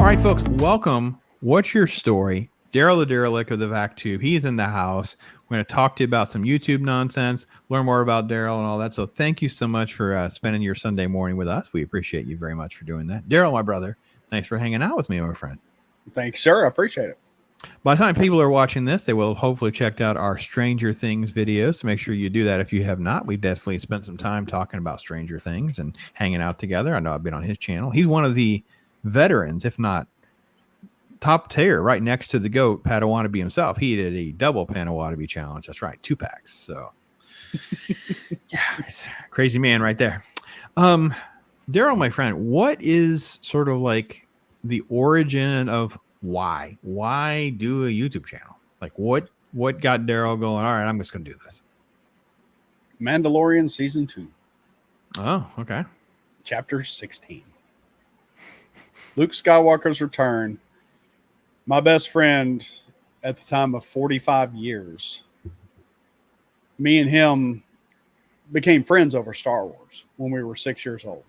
right, folks, welcome. What's your story? Daryl the Derelict of the VacTube. He's in the house. We're going to talk to you about some YouTube nonsense, learn more about Daryl and all that. So thank you so much for spending your Sunday morning with us. We appreciate you very much for doing that. Daryl, my brother, thanks for hanging out with me, my friend. Thank you, sir. I appreciate it. By the time people are watching this, they will have hopefully checked out our Stranger Things videos. So make sure you do that if you have not. We definitely spent some time talking about Stranger Things and hanging out together. I know I've been on his channel. He's one of the veterans, if not top tier, right next to the GOAT, Padawannabe himself. He did a double Padawannabe challenge. That's right, 2 packs. So, yeah, it's a crazy man right there. Daryl, my friend, what is sort of like the origin of why do a YouTube channel? Like what got Daryl going? All right, I'm just going to do this. Mandalorian season 2. Oh, okay. Chapter 16. Luke Skywalker's return. My best friend at the time of 45 years, me and him became friends over Star Wars when we were 6 years old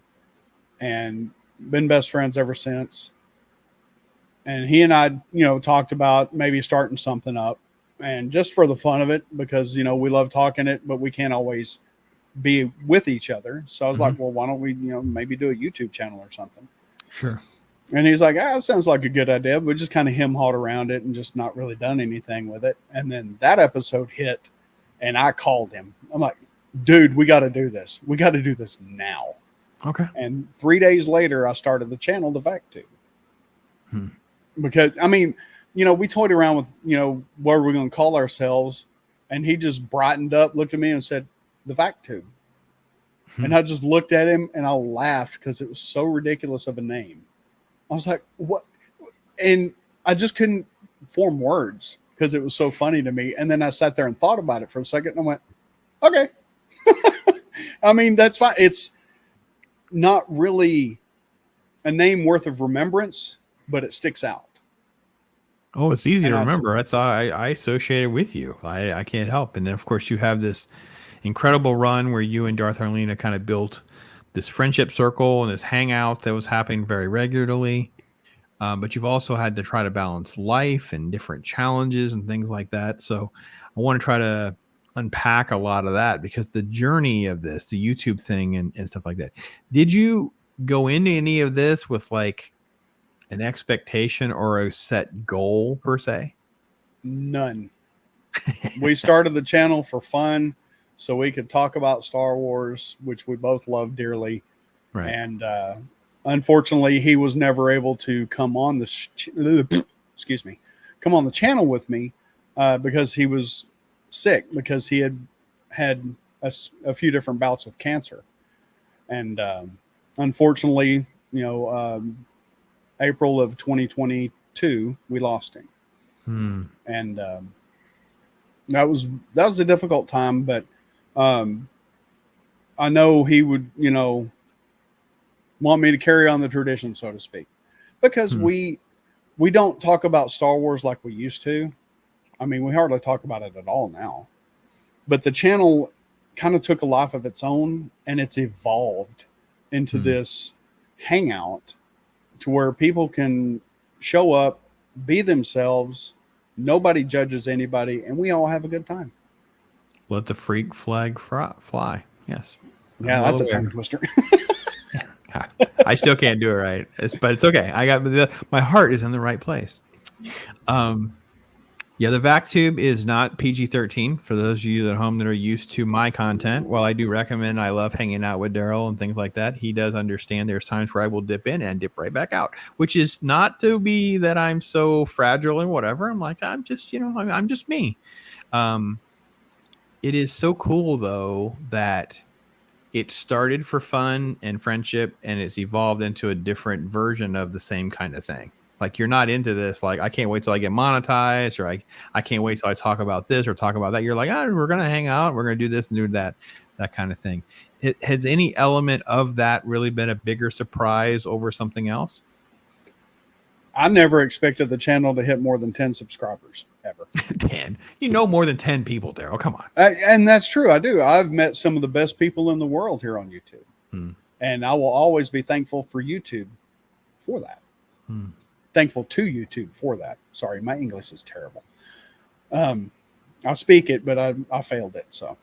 and been best friends ever since. And he and I, talked about maybe starting something up, and just for the fun of it, because, we love talking it, but we can't always be with each other. So I was like, well, why don't we, maybe do a YouTube channel or something? Sure. And he's like, that sounds like a good idea. We just kind of him-hawed around it and just not really done anything with it. And then that episode hit, and I called him. I'm like, dude, we got to do this. We got to do this now. Okay. And 3 days later, I started the channel, the VacTube. Because, we toyed around with, what we're going to call ourselves. And he just brightened up, looked at me and said, the VacTube. And I just looked at him and I laughed because it was so ridiculous of a name. I was like, what? And I just couldn't form words because it was so funny to me. And then I sat there and thought about it for a second and I went, okay. That's fine. It's not really a name worth of remembrance, but it sticks out. Oh, it's easy to remember. That's I associate it with you. I can't help. And then, of course, you have this incredible run where you and Darth Arlena kind of built this friendship circle and this hangout that was happening very regularly. But you've also had to try to balance life and different challenges and things like that. So I want to try to unpack a lot of that, because the journey of this, the YouTube thing and stuff like that. Did you go into any of this with like an expectation or a set goal per se? None. We started the channel for fun so we could talk about Star Wars, which we both love dearly. Right. And unfortunately, he was never able to come on the come on the channel with me because he was sick, because he had a few different bouts of cancer. And unfortunately, April of 2022, we lost him. And that was a difficult time, but I know he would, want me to carry on the tradition, so to speak, because we don't talk about Star Wars like we used to. We hardly talk about it at all now, but the channel kind of took a life of its own, and it's evolved into this hangout to where people can show up, be themselves. Nobody judges anybody, and we all have a good time. Let the freak flag fly. Yes. Yeah, that's a tongue twister. I still can't do it right, but it's okay. I got my heart is in the right place. Yeah, the VacTube is not PG-13 for those of you at home that are used to my content. While I do recommend, I love hanging out with Daryl and things like that, he does understand there's times where I will dip in and dip right back out, which is not to be that I'm so fragile and whatever. I'm like, I'm just, I'm just me. It is so cool though that it started for fun and friendship, and it's evolved into a different version of the same kind of thing. Like, you're not into this, like, I can't wait till I get monetized, or I can't wait till I talk about this or talk about that. You're like, we're going to hang out. We're going to do this and do that kind of thing. Has any element of that really been a bigger surprise over something else? I never expected the channel to hit more than 10 subscribers ever. 10? More than 10 people, Daryl. Come on. And that's true. I do. I've met some of the best people in the world here on YouTube. And I will always be thankful for YouTube for that. thankful to YouTube for that. Sorry, my English is terrible. I speak it, but I failed it. So,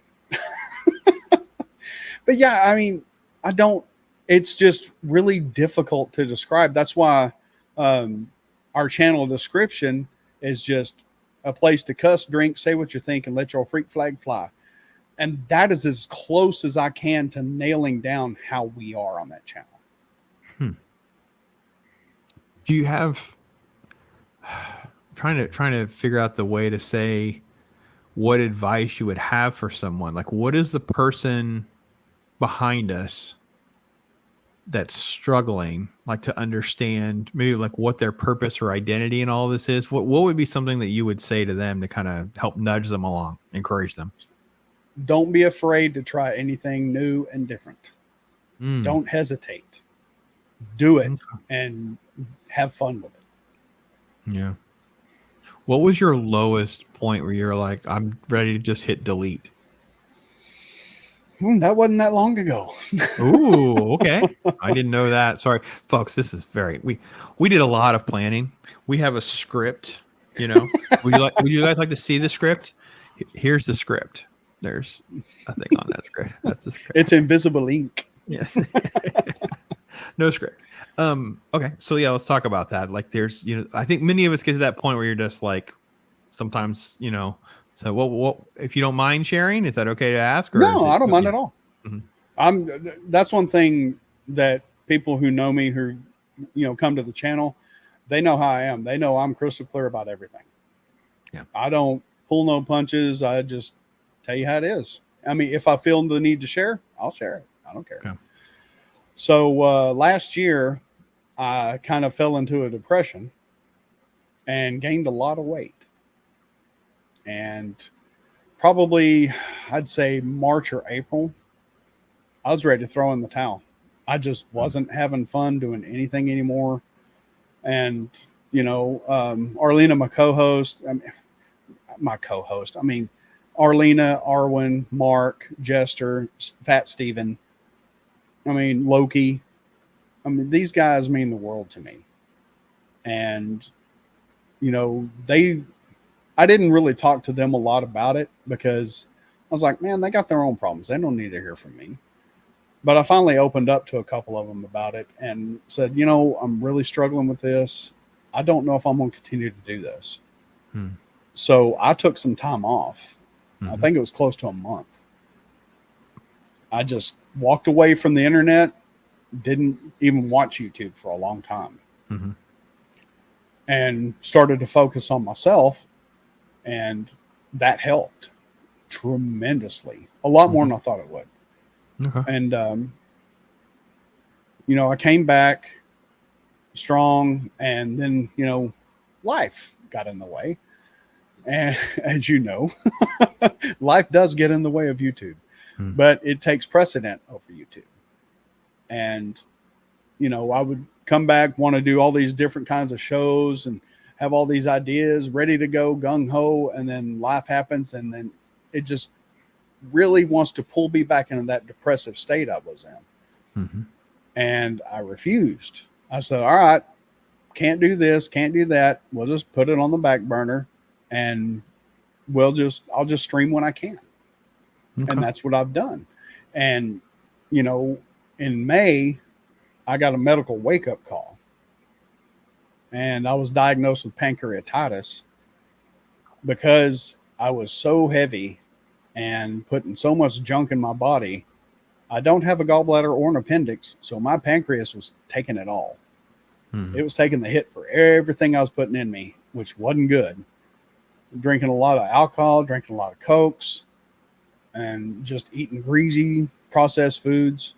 but yeah, I mean, I don't. It's just really difficult to describe. That's why our channel description is just a place to cuss, drink, say what you think, and let your freak flag fly. And that is as close as I can to nailing down how we are on that channel. Do you have trying to figure out the way to say what advice you would have for someone? Like, what is the person behind us that's struggling, like, to understand maybe like what their purpose or identity in all this is? What would be something that you would say to them to kind of help nudge them along, encourage them? Don't be afraid to try anything new and different. Don't hesitate. Do it and have fun with it. Yeah. What was your lowest point where you're like, I'm ready to just hit delete? That wasn't that long ago. Ooh, okay. I didn't know that. Sorry, folks. This is we did a lot of planning. We have a script. You know, would you guys like to see the script? Here's the script. There's a thing on that script. That's the script. It's invisible ink. Yes. No script. Okay. So yeah, let's talk about that. Like, there's, I think many of us get to that point where you're just like, sometimes, so what if you don't mind sharing, is that okay to ask? Or no, I don't mind at all. Mm-hmm. That's one thing that people who know me, who, come to the channel, they know how I am. They know I'm crystal clear about everything. Yeah. I don't pull no punches. I just tell you how it is. I mean, if I feel the need to share, I'll share it. I don't care. Okay. So last year, I kind of fell into a depression and gained a lot of weight. And probably, I'd say March or April, I was ready to throw in the towel. I just wasn't having fun doing anything anymore. And, Arlena, my co-host, Arlena, Arwen, Mark, Jester, Fat Steven, Loki. These guys mean the world to me. And, I didn't really talk to them a lot about it because I was like, man, they got their own problems. They don't need to hear from me. But I finally opened up to a couple of them about it and said, I'm really struggling with this. I don't know if I'm going to continue to do this. So I took some time off. I think it was close to a month. I just walked away from the internet, didn't even watch YouTube for a long time, and started to focus on myself. And that helped tremendously, a lot more than I thought it would. Okay. And, I came back strong, and then, life got in the way. And as you know, life does get in the way of YouTube, but it takes precedent over YouTube. And, I would come back, want to do all these different kinds of shows and have all these ideas ready to go, gung ho. And then life happens. And then it just really wants to pull me back into that depressive state I was in. And I refused. I said, all right, can't do this, can't do that. We'll just put it on the back burner, and I'll just stream when I can. Okay. And that's what I've done. And, in May, I got a medical wake-up call. And I was diagnosed with pancreatitis because I was so heavy and putting so much junk in my body. I don't have a gallbladder or an appendix, so my pancreas was taking it all. It was taking the hit for everything I was putting in me, which wasn't good. Drinking a lot of alcohol, drinking a lot of Cokes, and just eating greasy processed foods.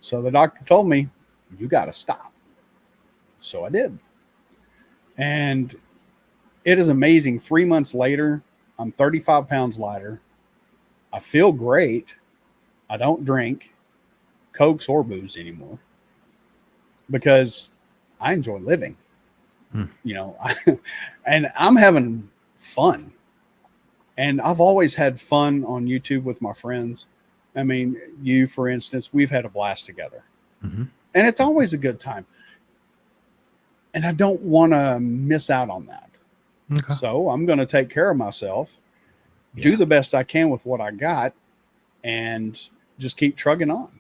So the doctor told me, you got to stop. So I did. And it is amazing. 3 months later, I'm 35 pounds lighter. I feel great. I don't drink Cokes or booze anymore because I enjoy living, and I'm having fun. And I've always had fun on YouTube with my friends. You, for instance, we've had a blast together, and it's always a good time. And I don't want to miss out on that. Okay. So I'm going to take care of myself, Yeah. do the best I can with what I got, and just keep trugging on.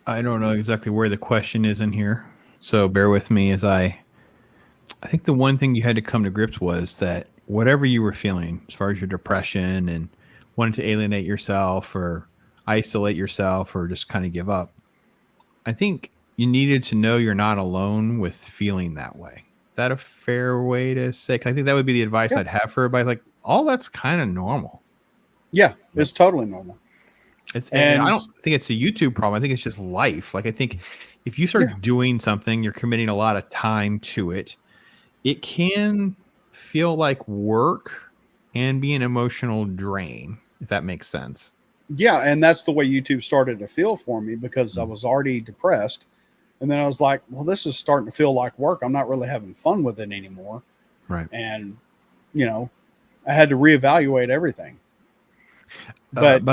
I don't know exactly where the question is in here, so bear with me as I think the one thing you had to come to grips was that whatever you were feeling, as far as your depression and wanting to alienate yourself or isolate yourself or just kind of give up, I think you needed to know you're not alone with feeling that way. Is that a fair way to say? 'Cause I think that would be the advice I'd have for everybody. Like, all that's kind of normal. Yeah, it's totally normal. And I don't think it's a YouTube problem. I think it's just life. Like, I think if you start doing something, you're committing a lot of time to it. It can feel like work and be an emotional drain, if that makes sense. Yeah, and that's the way YouTube started to feel for me, because I was already depressed. And then I was like, well, this is starting to feel like work. I'm not really having fun with it anymore. Right. And, I had to reevaluate everything. But,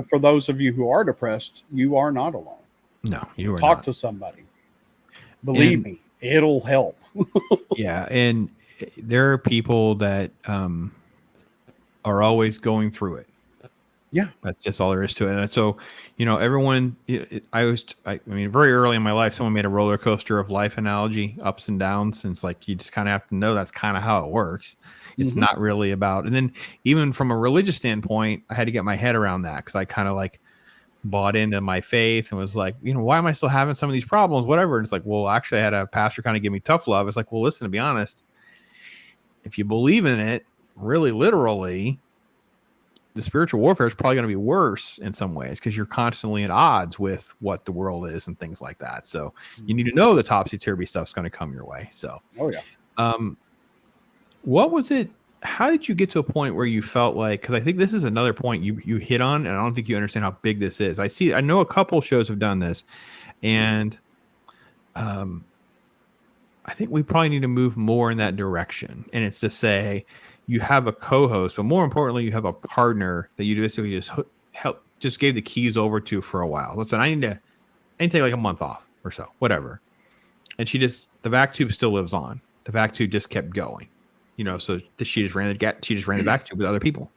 for those of you who are depressed, you are not alone. No, you are Talk not. to somebody. Believe me, it'll help. Yeah. And there are people that are always going through it. Yeah. That's just all there is to it. And so, everyone, I mean, very early in my life, someone made a roller coaster of life analogy, ups and downs. And it's like, you just kind of have to know that's kind of how it works. It's not really about, and then even from a religious standpoint, I had to get my head around that, because I kind of like bought into my faith and was like, why am I still having some of these problems? Whatever. And it's like, well, actually I had a pastor kind of give me tough love. It's like, well, listen, to be honest, if you believe in it really literally, the spiritual warfare is probably going to be worse in some ways, because you're constantly at odds with what the world is and things like that. So you need to know the topsy-turvy stuff's going to come your way. So, what was it? How did you get to a point where you felt like, because I think this is another point you hit on, and I don't think you understand how big this is. I know a couple shows have done this, and I think we probably need to move more in that direction. And it's to say, you have a co-host, but more importantly, you have a partner that you basically just gave the keys over to for a while. Listen, I need to take like a month off or so, whatever. And the VacTube still lives on. The VacTube just kept going, so she just ran the VacTube with other people.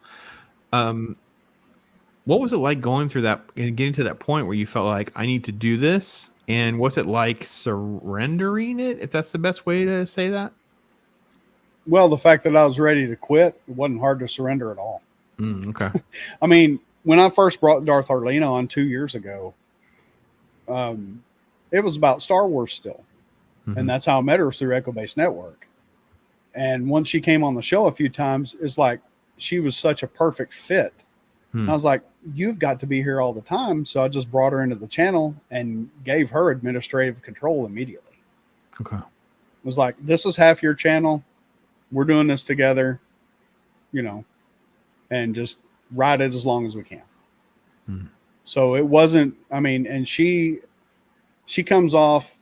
What was it like going through that and getting to that point where you felt like, I need to do this? And what's it like surrendering it, if that's the best way to say that? Well, the fact that I was ready to quit, it wasn't hard to surrender at all. Okay. I mean, when I first brought Darth Arlena on 2 years ago, it was about Star Wars still. And that's how I met her, through Echo Base Network. And once she came on the show a few times, it's like she was such a perfect fit. I was like, you've got to be here all the time. So I just brought her into the channel and gave her administrative control immediately. Okay. It was like, this is half your channel. We're doing this together, and just ride it as long as we can. So it wasn't, and she comes off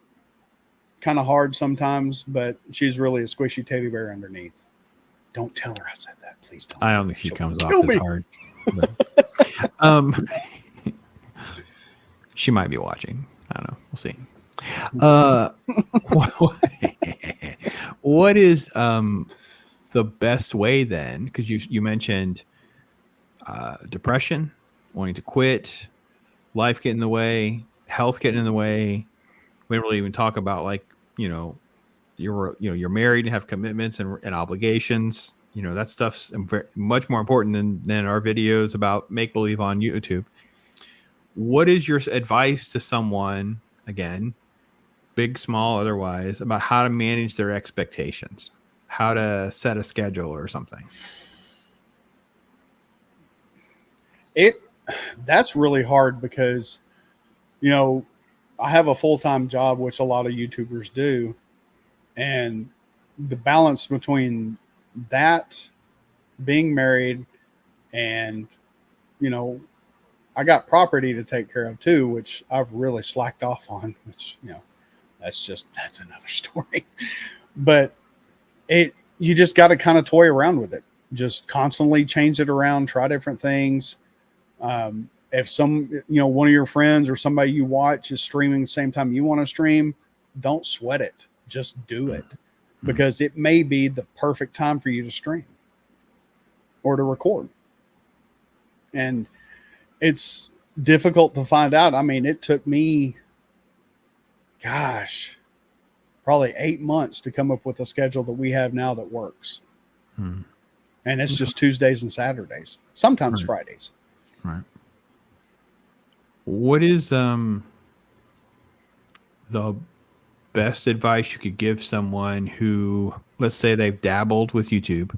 kind of hard sometimes, but she's really a squishy teddy bear underneath. Don't tell her I said that. Please don't. I don't think she comes off as hard. But, she might be watching. I don't know. We'll see. What is the best way then? Because you mentioned depression, wanting to quit, life getting in the way, health getting in the way. We didn't really even talk about, like, you're married and have commitments and obligations. That stuff's much more important than our videos about make-believe on YouTube. What is your advice to someone, again, big, small, otherwise, about how to manage their expectations, how to set a schedule or something? That's really hard, because, I have a full-time job, which a lot of YouTubers do. And the balance between that, being married, and, I got property to take care of too, which I've really slacked off on, which, that's another story. But you just got to kind of toy around with it. Just constantly change it around, try different things. If one of your friends or somebody you watch is streaming the same time you want to stream, don't sweat it. Just do it, because it may be the perfect time for you to stream or to record. And it's difficult to find out. I mean, it took me, gosh, probably 8 months to come up with a schedule that we have now that works. And it's just Tuesdays and Saturdays, sometimes Fridays. Right. What is the best advice you could give someone who, let's say they've dabbled with YouTube,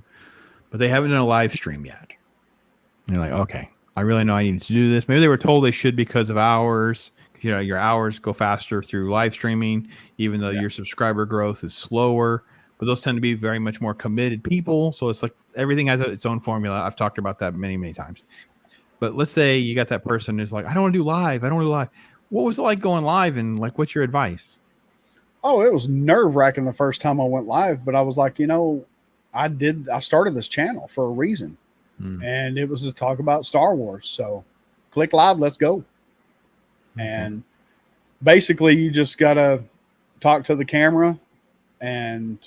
but they haven't done a live stream yet? And you're like, okay, I really know I need to do this. Maybe they were told they should because of hours. You know, your hours go faster through live streaming, even though your subscriber growth is slower. But those tend to be very much more committed people. So it's like everything has its own formula. I've talked about that many, many times. But let's say you got that person who's like, I don't want to do live. I don't want to do live. What was it like going live, and like, what's your advice? Oh, it was nerve wracking the first time I went live, but I was like, I started this channel for a reason, and it was to talk about Star Wars. So click live, let's go. Okay. And basically you just got to talk to the camera, and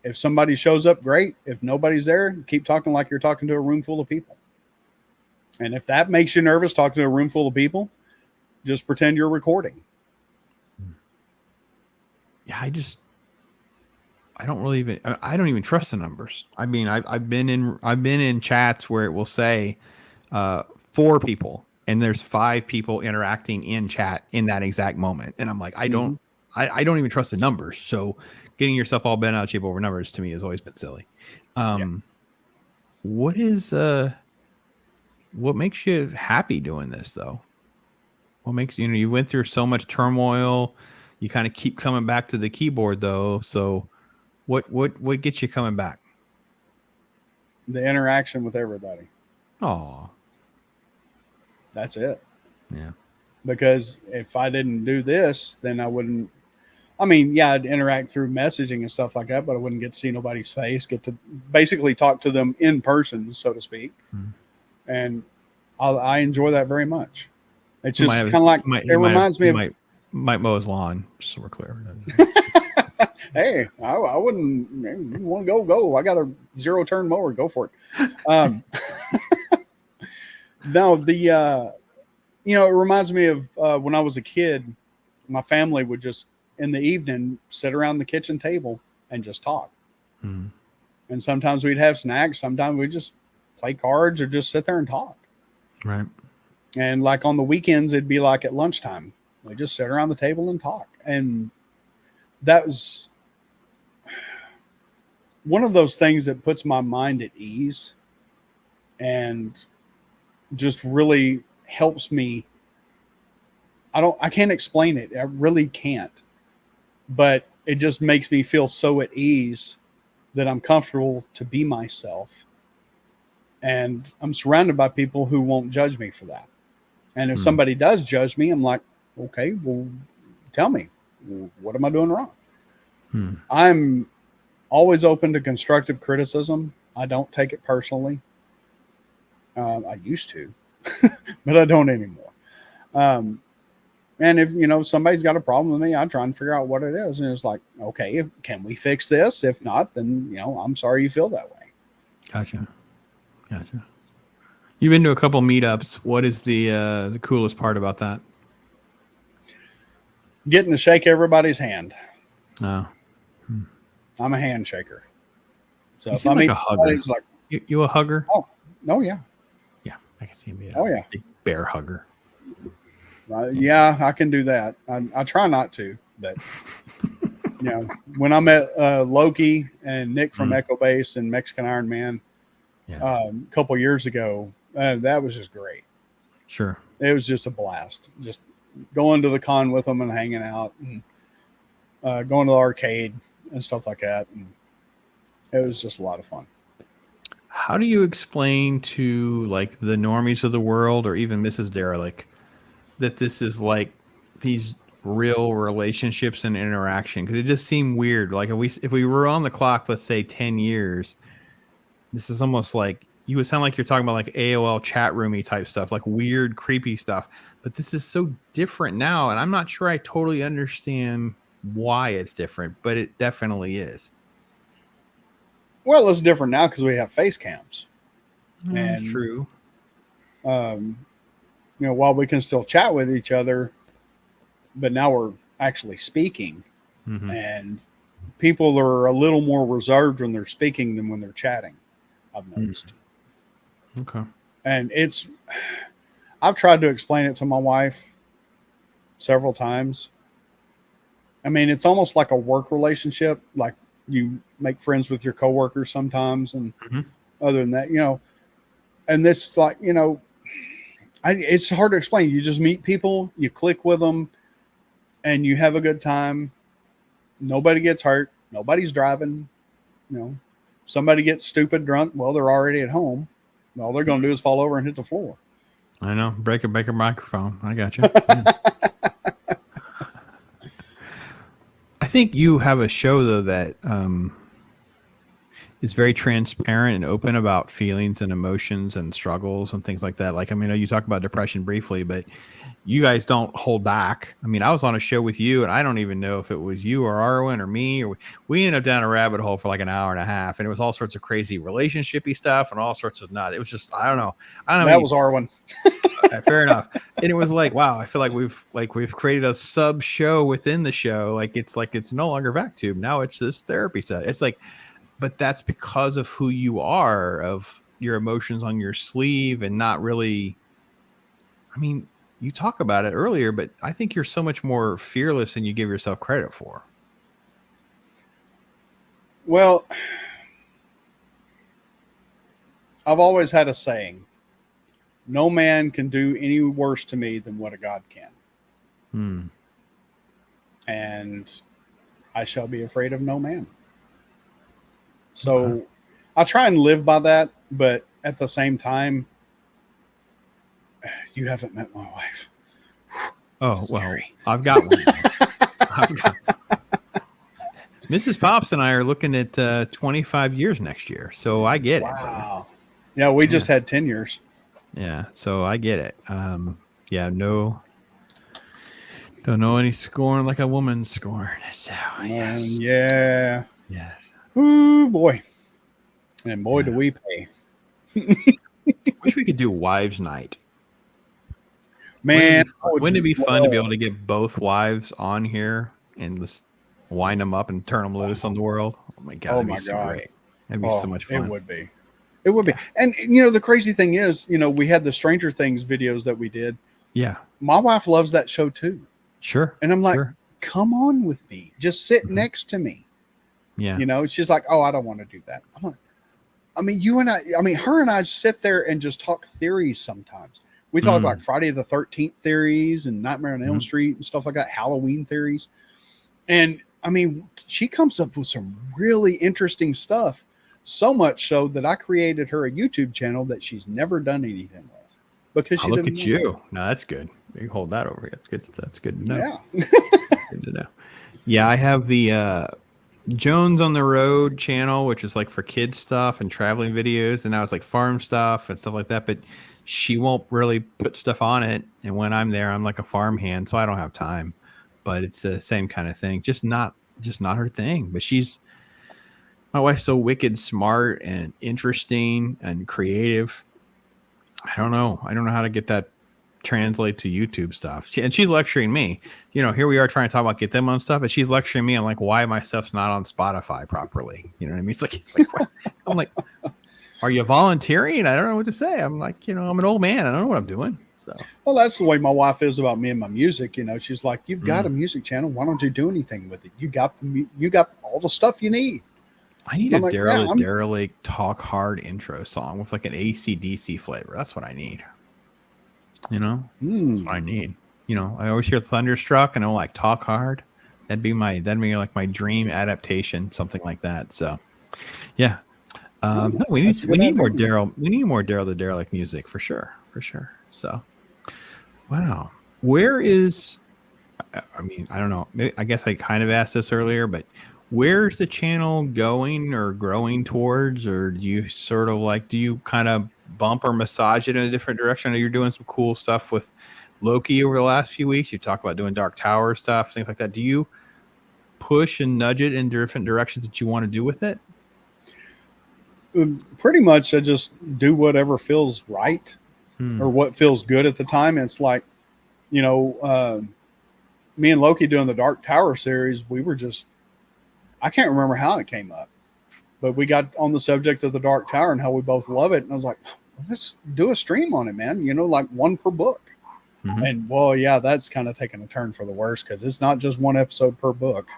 if somebody shows up, great. If nobody's there, keep talking like you're talking to a room full of people. And if that makes you nervous talking to a room full of people, just pretend you're recording. Yeah, I don't even trust the numbers. I mean, I've been in chats where it will say 4 people, and there's 5 people interacting in chat in that exact moment, and I'm like, I don't even trust the numbers. So getting yourself all bent out of shape over numbers to me has always been silly. What makes you happy doing this though? What makes you went through so much turmoil, you kind of keep coming back to the keyboard though. So what gets you coming back? The interaction with everybody. Oh, that's it. Yeah. Because if I didn't do this, then I wouldn't. I mean, yeah, I'd interact through messaging and stuff like that, but I wouldn't get to see nobody's face, get to basically talk to them in person, so to speak. And I enjoy that very much. It's just kind of like, it reminds me of. Might mow his lawn, just so we're clear. Hey, I wouldn't. You want to go. I got a 0-turn mower. Go for it. No, it reminds me of when I was a kid. My family would just in the evening sit around the kitchen table and just talk. And sometimes we'd have snacks. Sometimes we'd just play cards or just sit there and talk. Right. And like on the weekends, it'd be like at lunchtime. We just sit around the table and talk. And that was one of those things that puts my mind at ease and just really helps me. I can't explain it. I really can't. But it just makes me feel so at ease that I'm comfortable to be myself. And I'm surrounded by people who won't judge me for that. And if somebody does judge me, I'm like, okay, well, tell me, what am I doing wrong? I'm always open to constructive criticism. I don't take it personally. I used to, but I don't anymore. And if, somebody's got a problem with me, I try and figure out what it is. And it's like, okay, can we fix this? If not, then, I'm sorry you feel that way. Gotcha. You've been to a couple meetups. What is the coolest part about that? Getting to shake everybody's hand. Oh. I'm a handshaker. So you seem like a hugger. Like, you a hugger? Oh yeah. Yeah, I can see me. Big bear hugger. Yeah, I can do that. I try not to, but when I met Loki and Nick from Echo Base and Mexican Iron Man a couple years ago, that was just great. Sure. It was just a blast. Just going to the con with them and hanging out and going to the arcade and stuff like that. And it was just a lot of fun. How do you explain to like the normies of the world or even Mrs. Derelict that this is like these real relationships and interaction? Because it just seemed weird. Like if we were on the clock, let's say 10 years, this is almost like you would sound like you're talking about like AOL chat roomy type stuff, like weird, creepy stuff. But this is so different now, and I'm not sure I totally understand why it's different, but it definitely is. Well, it's different now because we have face cams, That's and true. while we can still chat with each other, but now we're actually speaking, and people are a little more reserved when they're speaking than when they're chatting. I've noticed. Okay. And I've tried to explain it to my wife several times. I mean, it's almost like a work relationship. Like you make friends with your coworkers sometimes, and other than that, and this like, it's hard to explain. You just meet people, you click with them, and you have a good time. Nobody gets hurt. Nobody's driving. Somebody gets stupid drunk. Well, they're already at home. All they're going to do is fall over and hit the floor. I know. Break a microphone. I got you. I think you have a show, though, that is very transparent and open about feelings and emotions and struggles and things like that. Like, I mean, you talk about depression briefly, but you guys don't hold back. I mean, I was on a show with you, and I don't even know if it was you or Arwen or me, or we ended up down a rabbit hole for like an hour and a half, and it was all sorts of crazy relationshipy stuff and all sorts of not. It was just, I don't know. That was Arwen. Fair enough. And it was like, wow, I feel like we've created a sub show within the show. It's no longer VacTube. Now it's this therapy set. It's like, but that's because of who you are, of your emotions on your sleeve, and not really. I mean, you talk about it earlier, but I think you're so much more fearless than you give yourself credit for. Well, I've always had a saying: no man can do any worse to me than what a God can. And I shall be afraid of no man. So I try and live by that, but at the same time, you haven't met my wife. Oh, well, I've got one. Mrs. Pops and I are looking at 25 years next year. So I get it. Wow. Yeah, we just had 10 years. Yeah, so I get it. No. Don't know any scorn like a woman's scorn. So, yes. Yeah. Yes. Ooh, boy. And boy, do we pay. Wish we could do wives' night. Man, wouldn't it be fun to be able to get both wives on here and just wind them up and turn them loose on the world? Oh my God, that'd be so great. That'd be so much fun. It would be. It would be. And the crazy thing is, we had the Stranger Things videos that we did. Yeah. My wife loves that show too. Sure. And I'm like, come on with me. Just sit next to me. Yeah. She's like, oh, I don't want to do that. I'm like, her and I sit there and just talk theories sometimes. We talk like Friday the 13th theories and Nightmare on Elm Street and stuff like that, Halloween theories. And she comes up with some really interesting stuff. So much so that I created her a YouTube channel that she's never done anything with. Because she look at you. No, that's good. You hold that over. That's good. That's good to know. Yeah. Good to know. Yeah, I have the Jones on the Road channel, which is like for kids stuff and traveling videos, and now it's like farm stuff and stuff like that. But she won't really put stuff on it, and when I'm there, I'm like a farm hand, so I don't have time. But it's the same kind of thing, just not her thing. But my wife's so wicked smart and interesting and creative. I don't know how to get that translate to YouTube stuff. And she's lecturing me. Here we are trying to talk about get them on stuff, and she's lecturing me on like why my stuff's not on Spotify properly. You know what I mean? It's like what? I'm like, are you volunteering? I don't know what to say. I'm like, I'm an old man. I don't know what I'm doing. So, well, that's the way my wife is about me and my music. She's like, you've got a music channel. Why don't you do anything with it? You got all the stuff you need. I need a Derelict Talk Hard intro song with like an AC/DC flavor. That's what I need. That's what I need. I always hear Thunderstruck and I'm like Talk Hard. That'd be like my dream adaptation, something like that. So, yeah. We need more Daryl. We need more Daryl the Derelict music for sure. So, wow. Where is? I don't know. I guess I kind of asked this earlier, but where's the channel going or growing towards, or do you sort of do you kind of bump or massage it in a different direction? I know you're doing some cool stuff with Loki over the last few weeks. You talk about doing Dark Tower stuff, things like that. Do you push and nudge it in different directions that you want to do with it? Pretty much, I just do whatever feels right or what feels good at the time. It's like, you know, me and Loki doing the Dark Tower series, we were just, I can't remember how it came up, but we got on the subject of the Dark Tower and how we both love it. And I was like, let's do a stream on it, man. You know, like one per book. And well, yeah, that's kind of taken a turn for the worse because it's not just one episode per book.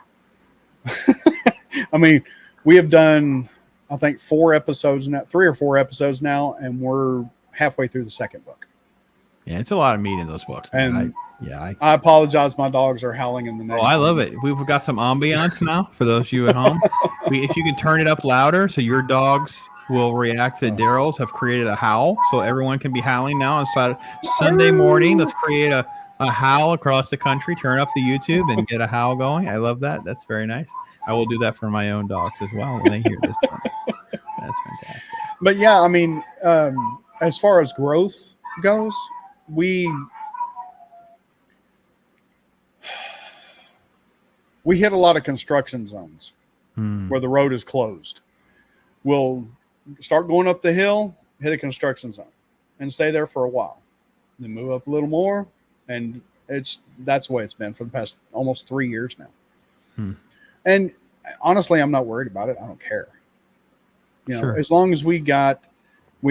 I mean, we have done, I think, 4 episodes now, 3 or 4 episodes now, and we're halfway through the second book. Yeah, it's a lot of meat in those books. And I apologize. My dogs are howling in the next. Oh, I love it. We've got some ambiance now for those of you at home. If you can turn it up louder so your dogs will react to Daryl's, have created a howl so everyone can be howling now on Sunday morning. Let's create a howl across the country. Turn up the YouTube and get a howl going. I love that. That's very nice. I will do that for my own dogs as well when they hear this. That's fantastic. But yeah, I mean, as far as growth goes, we hit a lot of construction zones where the road is closed. We'll start going up the hill, hit a construction zone, and stay there for a while. Then move up a little more, and that's the way it's been for the past almost 3 years now. And honestly, I'm not worried about it. I don't care. You know, as long as we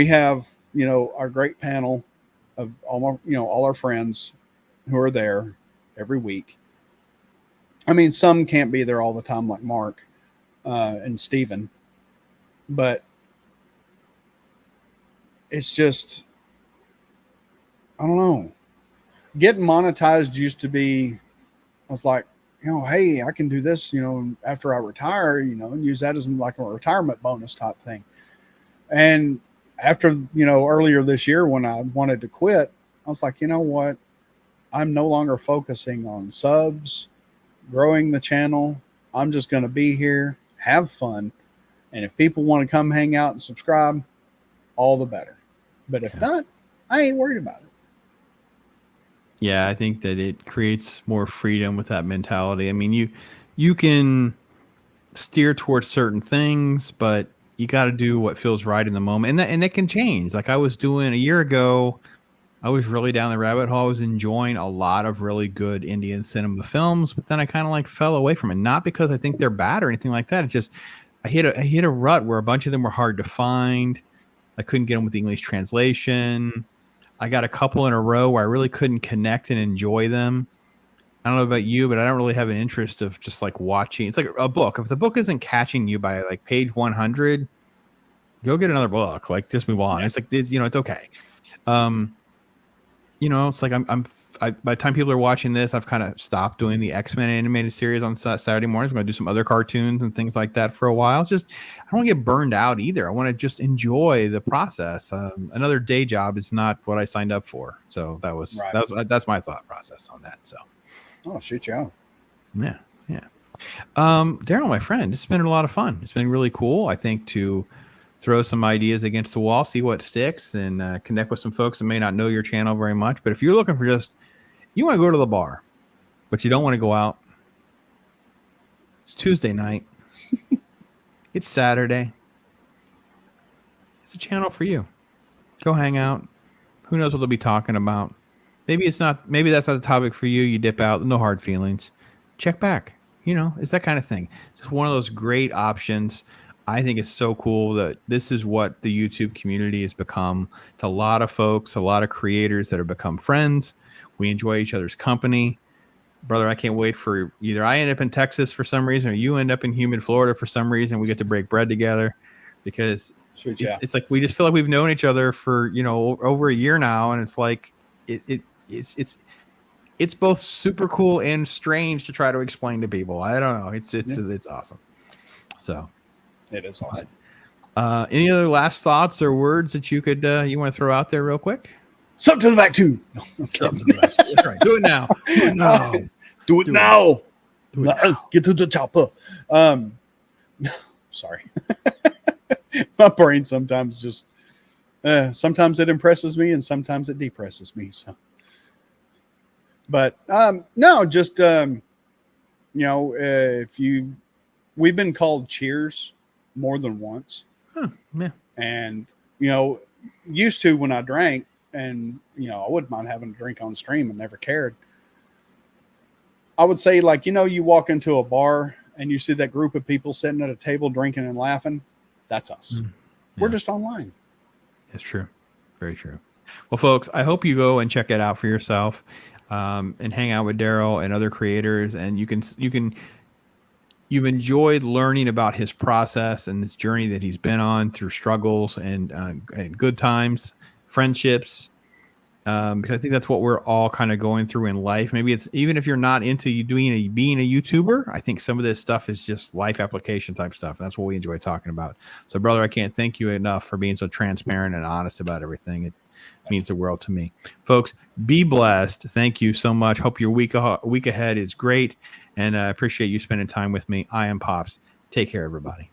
have, you know, our great panel of all our friends who are there every week. I mean, some can't be there all the time, like Mark and Steven, but it's just, I don't know. Getting monetized used to be, I was like, you know, hey, I can do this, you know, after I retire, you know, and use that as like a retirement bonus type thing. And after, you know, earlier this year when I wanted to quit, I was like, you know what? I'm no longer focusing on subs, growing the channel. I'm just going to be here, have fun. And if people want to come hang out and subscribe, all the better. But if not, I ain't worried about it. Yeah, I think that it creates more freedom with that mentality. I mean, you can steer towards certain things, but you got to do what feels right in the moment. And that can change. Like I was doing a year ago, I was really down the rabbit hole. I was enjoying a lot of really good Indian cinema films, but then I kind of like fell away from it. Not because I think they're bad or anything like that. It's just I hit a rut where a bunch of them were hard to find. I couldn't get them with the English translation. I got a couple in a row where I really couldn't connect and enjoy them. I don't know about you, but I don't really have an interest of just like watching. It's like a book. If the book isn't catching you by like page 100, go get another book. Like just move on. Yeah. It's like, you know, it's okay. You know, it's like by the time people are watching this, I've kind of stopped doing the X-Men animated series on Saturday mornings. I'm going to do some other cartoons and things like that for a while. Just, I don't want to get burned out either. I want to just enjoy the process. Another day job is not what I signed up for. So that's my thought process on that. So, oh, shoot you out. Yeah. Daryl, my friend, it's been a lot of fun. It's been really cool. I think to throw some ideas against the wall, see what sticks, and connect with some folks that may not know your channel very much. But if you're looking for you want to go to the bar, but you don't want to go out. It's Tuesday night. It's Saturday. It's a channel for you. Go hang out. Who knows what they'll be talking about? Maybe that's not the topic for you. You dip out. No hard feelings. Check back. You know, it's that kind of thing. Just one of those great options. I think it's so cool that this is what the YouTube community has become to a lot of folks, a lot of creators that have become friends. We enjoy each other's company. Brother, I can't wait for either I end up in Texas for some reason or you end up in humid Florida for some reason. We get to break bread together because it's like we just feel like we've known each other for, you know, over a year now. And it's like it's both super cool and strange to try to explain to people. I don't know. It's awesome. So it is awesome. Any other last thoughts or words that you could you want to throw out there real quick? Something to the VacTube. That's right. Do it now. Do it now. Get to the chopper. Sorry. My brain sometimes just sometimes it impresses me and sometimes it depresses me. So, but no, just You know, we've been called cheers more than once. Huh, yeah. And, you know, used to when I drank, and, you know, I wouldn't mind having a drink on stream and never cared. I would say, like, you know, you walk into a bar and you see that group of people sitting at a table drinking and laughing. That's us. Yeah. We're just online. It's true. Very true. Well, folks, I hope you go and check it out for yourself, and hang out with Daryl and other creators. And you've enjoyed learning about his process and this journey that he's been on through struggles and good times, friendships. Because I think that's what we're all kind of going through in life. Maybe it's even if you're not into being a YouTuber, I think some of this stuff is just life application type stuff. That's what we enjoy talking about. So, brother, I can't thank you enough for being so transparent and honest about everything. It means the world to me. Folks, be blessed. Thank you so much. Hope your week ahead is great. And I appreciate you spending time with me. I am Pops. Take care, everybody.